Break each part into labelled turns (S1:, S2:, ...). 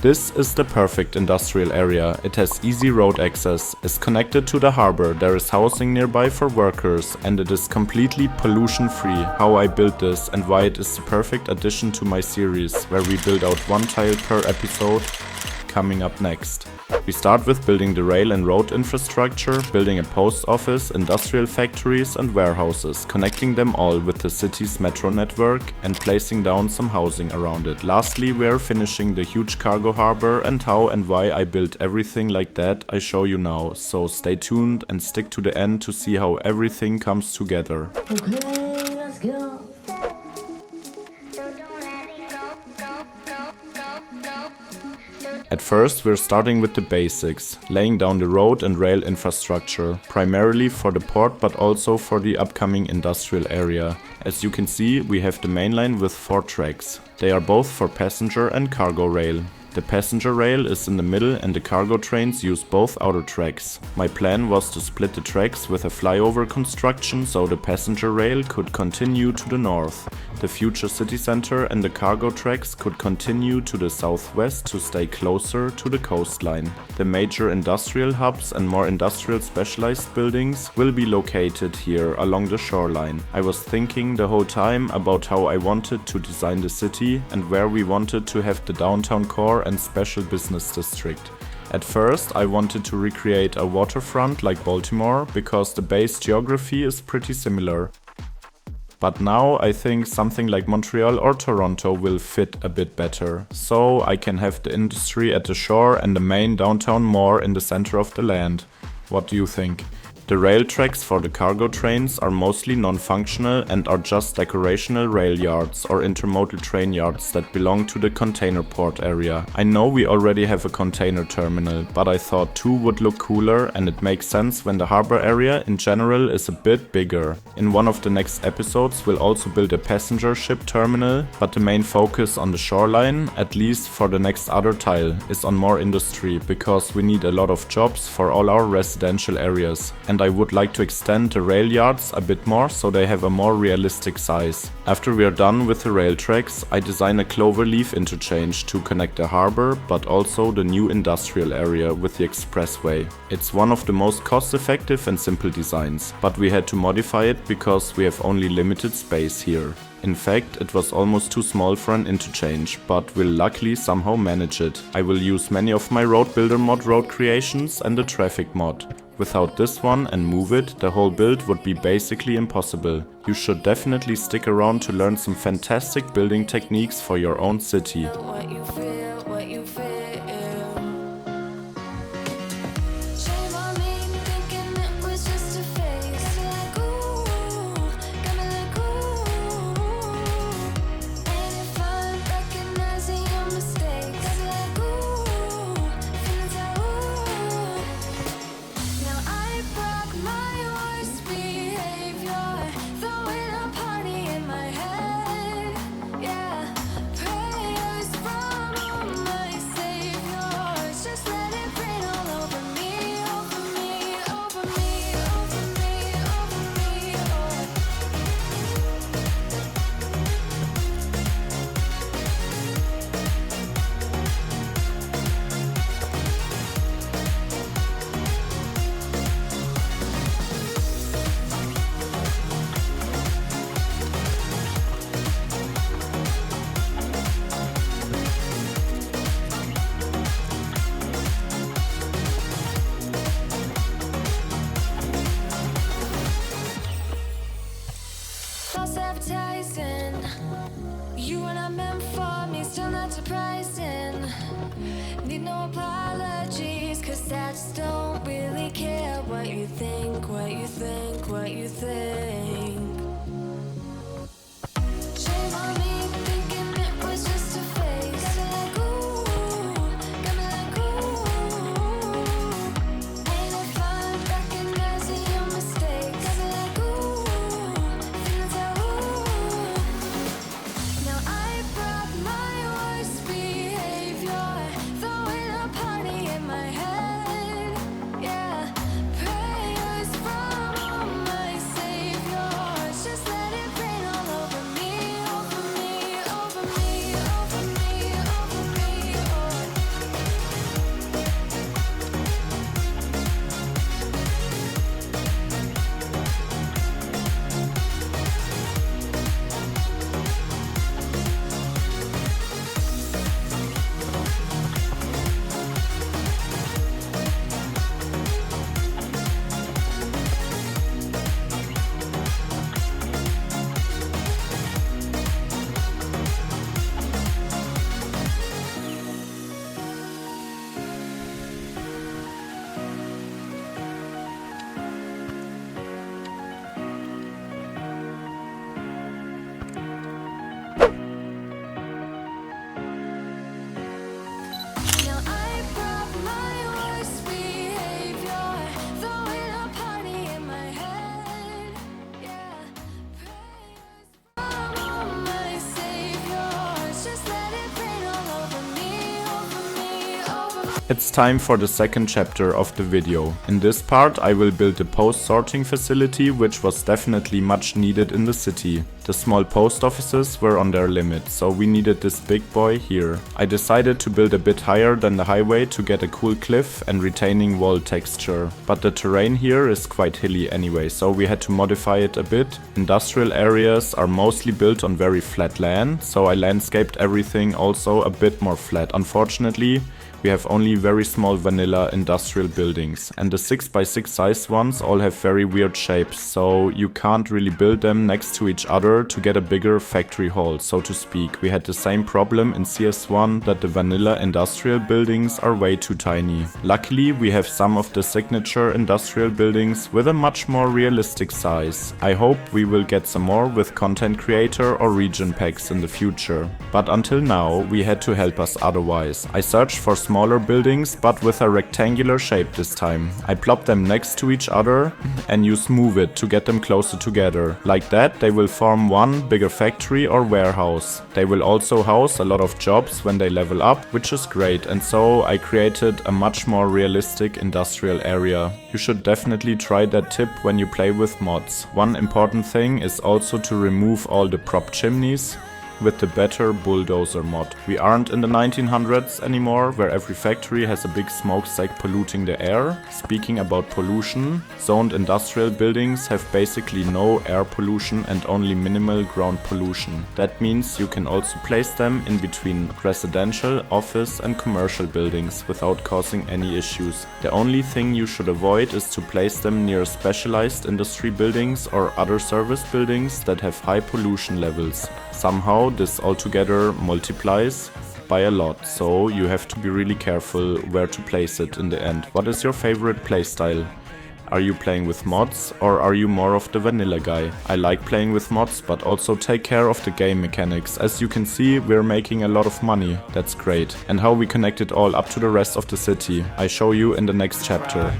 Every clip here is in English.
S1: This is the perfect industrial area. It has easy road access, is connected to the harbor, there is housing nearby for workers, and it is completely pollution-free. How I built this and why it is the perfect addition to my series, where we build out one tile per episode, coming up next. We start with building the rail and road infrastructure, building a post office, industrial factories and warehouses, connecting them all with the city's metro network and placing down some housing around it. Lastly, we are finishing the huge cargo harbor, and how and why I built everything like that I show you now. So stay tuned and stick to the end to see how everything comes together.
S2: Okay, let's go.
S1: At first, we're starting with the basics, laying down the road and rail infrastructure, primarily for the port but also for the upcoming industrial area. As you can see, we have the main line with 4 tracks. They are both for passenger and cargo rail. The passenger rail is in the middle and the cargo trains use both outer tracks. My plan was to split the tracks with a flyover construction so the passenger rail could continue to the north. The future city center and the cargo tracks could continue to the southwest to stay closer to the coastline. The major industrial hubs and more industrial specialized buildings will be located here along the shoreline. I was thinking the whole time about how I wanted to design the city and where we wanted to have the downtown core and special business district. At first, I wanted to recreate a waterfront like Baltimore because the base geography is pretty similar. But now I think something like Montreal or Toronto will fit a bit better, so I can have the industry at the shore and the main downtown more in the center of the land. What do you think? The rail tracks for the cargo trains are mostly non-functional and are just decorational rail yards or intermodal train yards that belong to the container port area. I know we already have a container terminal, but I thought 2 would look cooler and it makes sense when the harbor area in general is a bit bigger. In one of the next episodes we'll also build a passenger ship terminal, but the main focus on the shoreline, at least for the next other tile, is on more industry because we need a lot of jobs for all our residential areas. And I would like to extend the rail yards a bit more so they have a more realistic size. After we are done with the rail tracks, I design a cloverleaf interchange to connect the harbor but also the new industrial area with the expressway. It's one of the most cost-effective and simple designs, but we had to modify it because we have only limited space here. In fact, it was almost too small for an interchange, but we'll luckily somehow manage it. I will use many of my road builder mod road creations and the traffic mod. Without this one and move it, the whole build would be basically impossible. You should definitely stick around to learn some fantastic building techniques for your own city.
S2: Advertising, you are not meant for me, still not surprising. Need no apologies, cause I just don't really care what you think, what you think, what you think. Shame on me thinking it was just a phase. Got me like ooh, got me like ooh. Ain't no fun recognizing your mistakes. Got me like ooh, feelings like ooh. Now I brought my worst behavior, throwing a party in my head. Yeah, prayers from my saviors. Just let it rain all over me, over me,
S1: It's time for the second chapter of the video. In this part I will build a post sorting facility which was definitely much needed in the city. The small post offices were on their limit, so we needed this big boy here. I decided to build a bit higher than the highway to get a cool cliff and retaining wall texture. But the terrain here is quite hilly anyway, so we had to modify it a bit. Industrial areas are mostly built on very flat land, so I landscaped everything also a bit more flat. Unfortunately, we have only very small vanilla industrial buildings, and the 6x6 size ones all have very weird shapes, so you can't really build them next to each other to get a bigger factory hall, so to speak. We had the same problem in CS1 that the vanilla industrial buildings are way too tiny. Luckily, we have some of the signature industrial buildings with a much more realistic size. I hope we will get some more with content creator or region packs in the future. But until now, we had to help us otherwise. I searched for smaller buildings, but with a rectangular shape this time. I plopped them next to each other and used Move It to get them closer together. Like that, they will form one bigger factory or warehouse. They will also house a lot of jobs when they level up, which is great, and so I created a much more realistic industrial area. You should definitely try that tip when you play with mods. One important thing is also to remove all the prop chimneys with the better bulldozer mod. We aren't in the 1900s anymore, where every factory has a big smokestack polluting the air. Speaking about pollution, zoned industrial buildings have basically no air pollution and only minimal ground pollution. That means you can also place them in between residential, office and commercial buildings without causing any issues. The only thing you should avoid is to place them near specialized industry buildings or other service buildings that have high pollution levels. Somehow this altogether multiplies by a lot, so you have to be really careful where to place it in the end. What is your favorite playstyle? Are you playing with mods or are you more of the vanilla guy? I like playing with mods, but also take care of the game mechanics. As you can see, we're making a lot of money. That's great. And how we connect it all up to the rest of the city, I show you in the next chapter.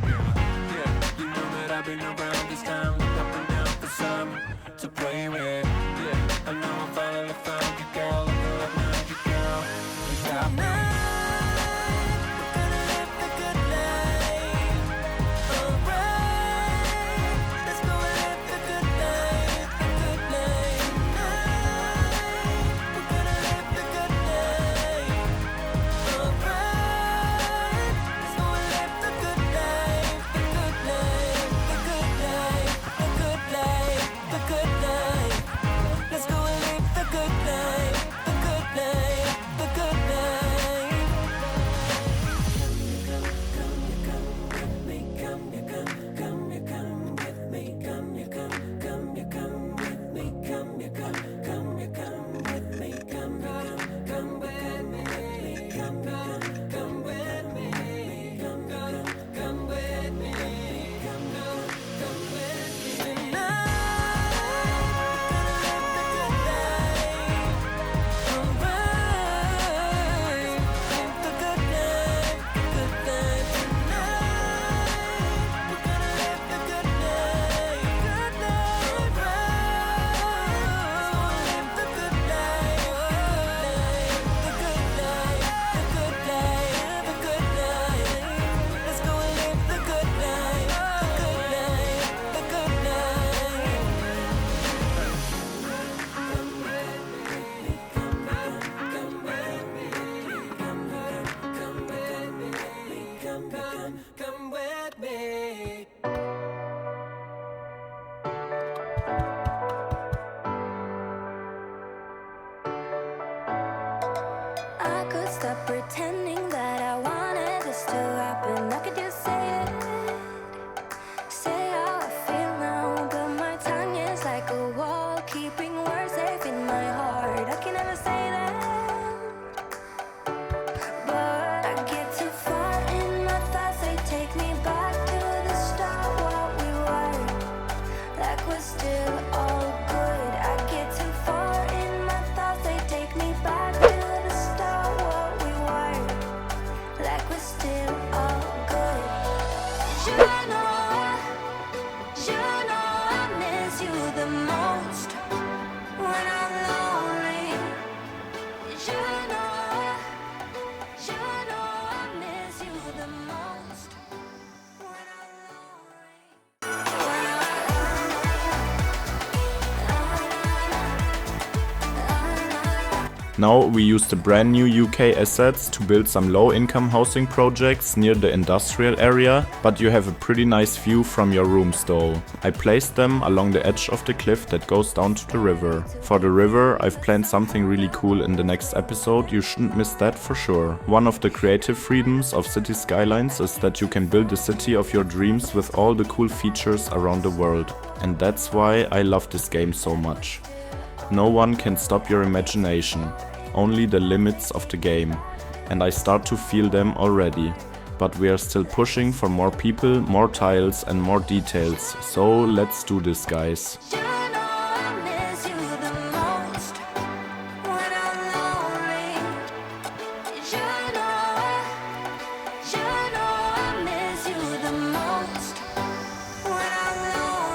S2: I could stop pretending that I wanted this to happen. I could just say it, say how I feel now. But my tongue is like a wall, keeping words safe in my heart. I can never say that, but I get too far in my thoughts. They take me back to the start, what we were, like we're still all good. I get too far in my thoughts. They take me back to the start, what we were, like we're still all good. You know I miss you the most when I'm lonely. You know I miss you.
S1: Now we use the brand new UK assets to build some low-income housing projects near the industrial area, but you have a pretty nice view from your rooms though. I placed them along the edge of the cliff that goes down to the river. For the river, I've planned something really cool in the next episode, you shouldn't miss that for sure. One of the creative freedoms of City Skylines is that you can build the city of your dreams with all the cool features around the world. And that's why I love this game so much. No one can stop your imagination, only the limits of the game, and I start to feel them already. But we are still pushing for more people, more tiles and more details, so let's do this, guys.
S2: You know I miss you the most when I'm lonely. You know I miss you the most when I'm lonely.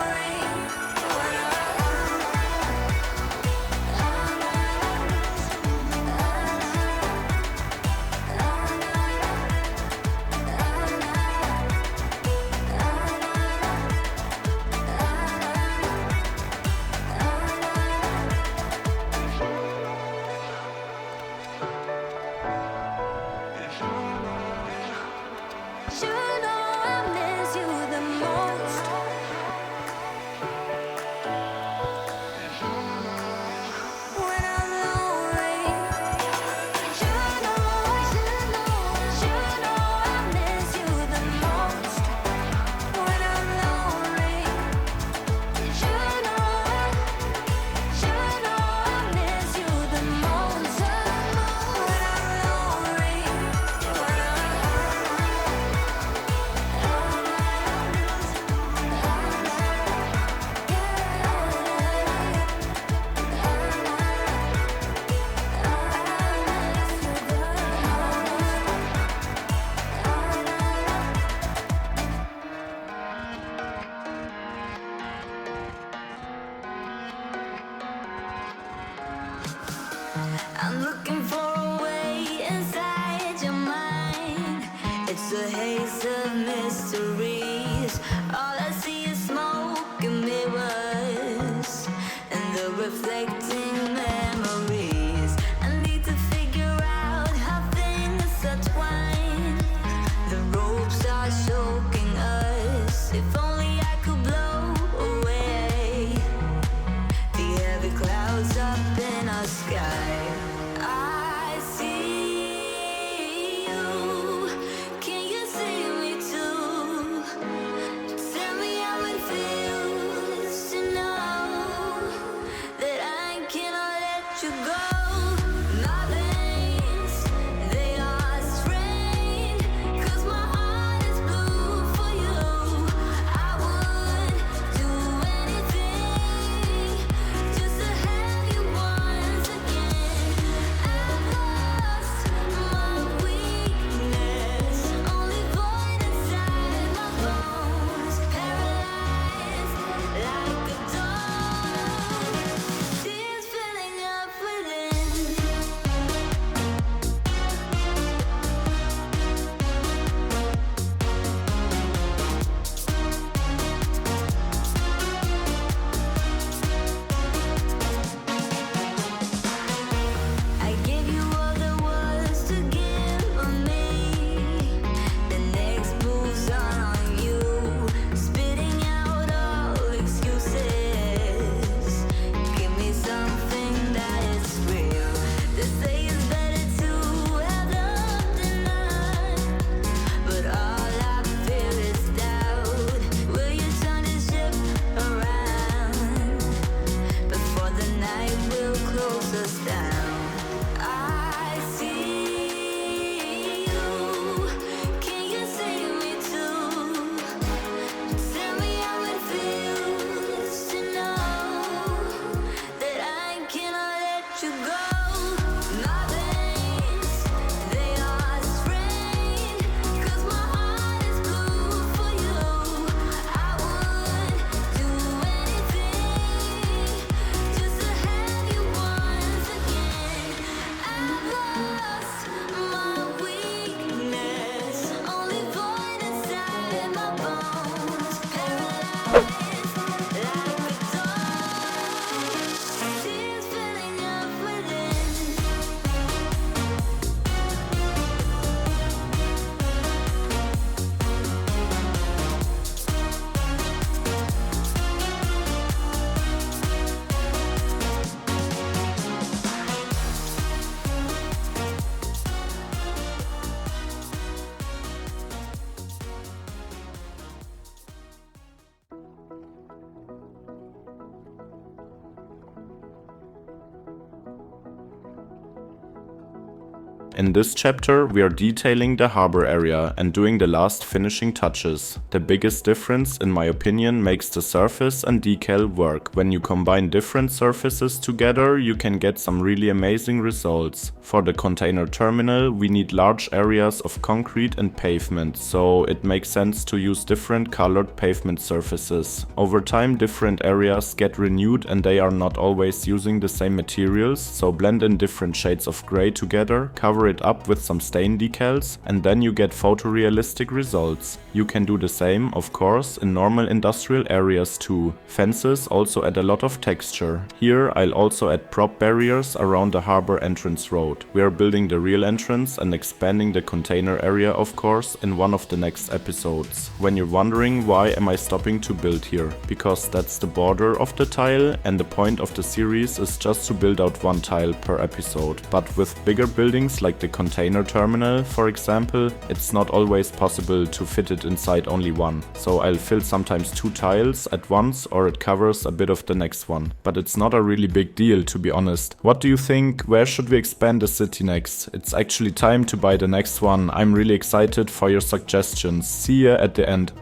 S1: In this chapter, we are detailing the harbor area and doing the last finishing touches. The biggest difference, in my opinion, makes the surface and decal work. When you combine different surfaces together, you can get some really amazing results. For the container terminal, we need large areas of concrete and pavement, so it makes sense to use different colored pavement surfaces. Over time, different areas get renewed and they are not always using the same materials, so blend in different shades of gray together, cover it up with some stain decals, and then you get photorealistic results. You can do the same, of course, in normal industrial areas too. Fences also add a lot of texture. Here I'll also add prop barriers around the harbor entrance road. We are building the real entrance and expanding the container area, of course, in one of the next episodes. When you're wondering why am I stopping to build here? Because that's the border of the tile, and the point of the series is just to build out one tile per episode. But with bigger buildings like the container terminal, for example, it's not always possible to fit it inside only one. So I'll fill sometimes 2 tiles at once, or it covers a bit of the next one. But it's not a really big deal, to be honest. What do you think? Where should we expand the city next? It's actually time to buy the next one. I'm really excited for your suggestions. See ya at the end.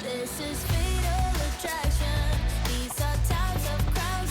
S2: This is fatal attraction. These are times of crowds.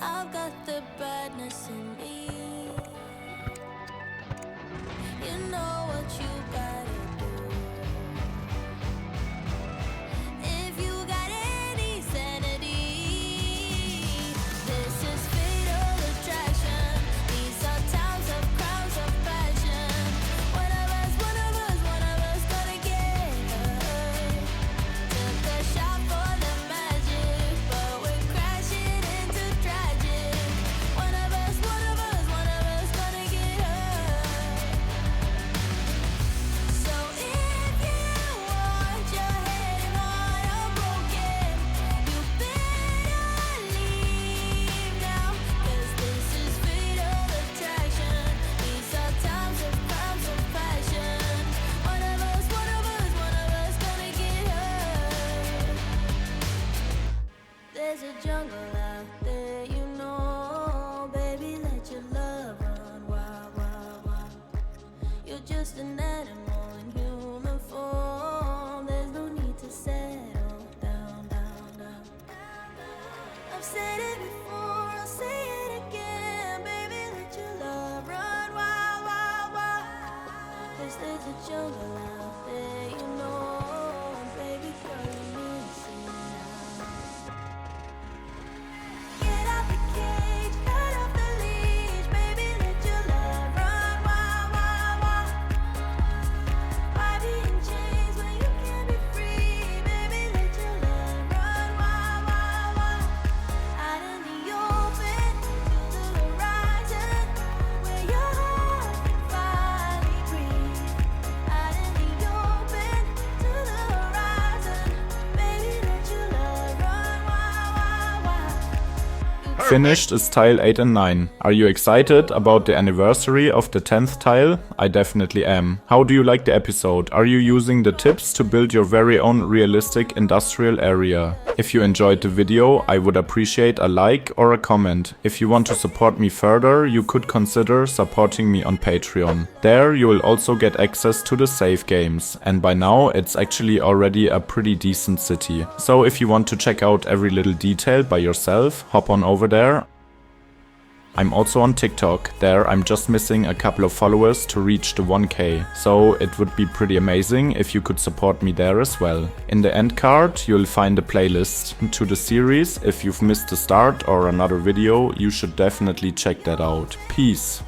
S2: I've got the badness in me. You know what you gotta do. If you got any sanity, this is fatal attraction. These are times of crowds of passion. One of us gonna get hurt. Took a shot for the magic, but we're crashing into tragic. One of us gonna get hurt. So if you want your head and heart all broken, you better leave now, 'cause this is fatal attraction. These are times of crimes of passion. One of us gonna get hurt. There's a jungle out there, you know, baby, let your love run wild, wild, wild. You're just an animal in human form. There's no need to settle down, down, down. I've said it before, I'll say it again. Baby, let your love run wild, wild, wild. 'Cause there's a jungle out there, you know. Baby girl, you missing now. Get out the cage, cut off the leash. Baby, let your love run wild, wild, wild. Why be in chains when you can be free? Baby, let your love run wild, wild, wild. Out in the open, to the horizon, where your heart can finally breathe. Out in the open, to the horizon, baby, let your love run wild, wild, wild.
S1: Finished is tile 8 and 9. Are you excited about the anniversary of the 10th tile? I definitely am. How do you like the episode? Are you using the tips to build your very own realistic industrial area? If you enjoyed the video, I would appreciate a like or a comment. If you want to support me further, you could consider supporting me on Patreon. There you will also get access to the save games, and by now it's actually already a pretty decent city. So if you want to check out every little detail by yourself, hop on over there. I'm also on TikTok. There I'm just missing a couple of followers to reach the 1K, so it would be pretty amazing if you could support me there as well. In the end card you'll find a playlist to the series. If you've missed the start or another video, you should definitely check that out. Peace!